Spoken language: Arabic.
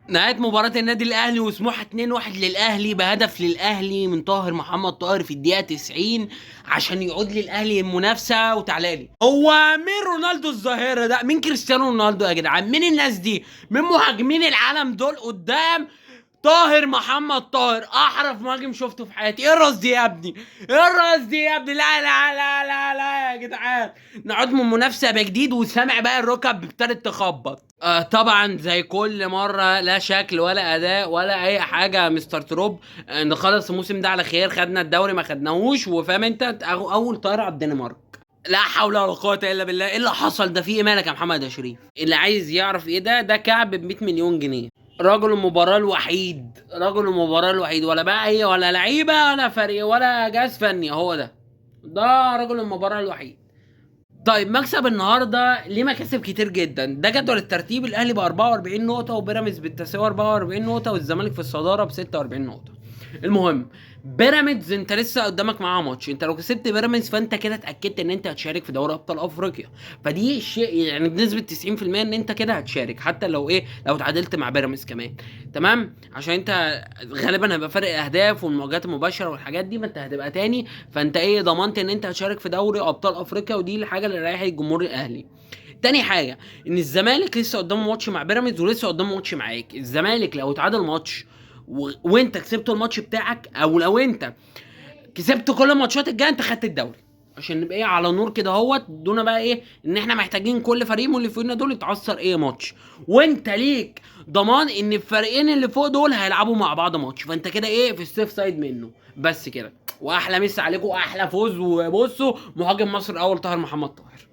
نهاية مباراة النادي الأهلي وسموحة 2-1 للأهلي بهدف للأهلي من طاهر محمد طاهر في الدقيقة 90 عشان يعود للأهلي المنافسة. وتعالى لي، هو مين رونالدو الظاهرة ده؟ مين كريستيانو رونالدو يا جدعان؟ مين الناس دي؟ مين مهاجمين العالم دول قدام طاهر محمد طاهر؟ احرف مهاجم شفته في حياتي. ايه الراس دي يا ابني؟ ايه الراس دي يا ابني؟ لا لا لا لا لا يا جدعان، نعود من منافسه بجديد. وسامع بقى الركب ابتدت تخبط. طبعا زي كل مره، لا شكل ولا اداء ولا اي حاجه يا مستر تروب. نخلص الموسم ده على خير، خدنا الدوري ما خدناهوش، وفاهم انت اول طايره على الدنمارك. لا حول ولا قوة الا بالله. ايه اللي حصل ده؟ في ايه؟ مالك يا محمد يا شريف؟ اللي عايز يعرف ايه ده كعب ب 100 مليون جنيه. رجل المباراة الوحيد، رجل المباراة الوحيد، ولا بقى هي ولا لعيبة ولا فريق ولا جهاز فني، هو ده رجل المباراة الوحيد. طيب مكسب النهارده ليه؟ مكاسب كتير جدا. ده جدول الترتيب: الاهلي ب 44 نقطة، وبيراميدز بالتساوي 44 نقطة، والزمالك في الصدارة ب 46 نقطة. المهم، بيراميدز انت لسه قدامك معاه ماتش. انت لو كسبت بيراميدز فانت كده اتاكدت ان انت هتشارك في دوري ابطال افريقيا. فدي شيء يعني بنسبه 90% ان انت كده هتشارك، حتى لو ايه، لو اتعادلت مع بيراميدز كمان. تمام، عشان انت غالبا هيبقى فرق الاهداف والمواجهات المباشره والحاجات دي، ما انت هتبقى تاني. فانت ايه، ضمنت ان انت هتشارك في دوري ابطال افريقيا، ودي الحاجه اللي رايحه الجمهور الاهلي. تاني حاجه، ان الزمالك لسه قدامه ماتش مع بيراميدز، ولسه قدامه ماتش معاك. الزمالك لو اتعادل ماتش وانت كسبت الماتش بتاعك، او لو انت كسبت كل الماتشات الجايه، انت خدت الدوري. عشان نبقى ايه على نور كده اهوت، دونا بقى ايه ان احنا محتاجين كل فريق من اللي فوقنا دول يتعثر ايه ماتش، وانت ليك ضمان ان الفريقين اللي فوق دول هيلعبوا مع بعض ماتش. فانت كده ايه، في السيف سايد منه. بس كده، واحلى مسا عليكم، احلى فوز. وبصوا، مهاجم مصر الاول طاهر محمد طاهر.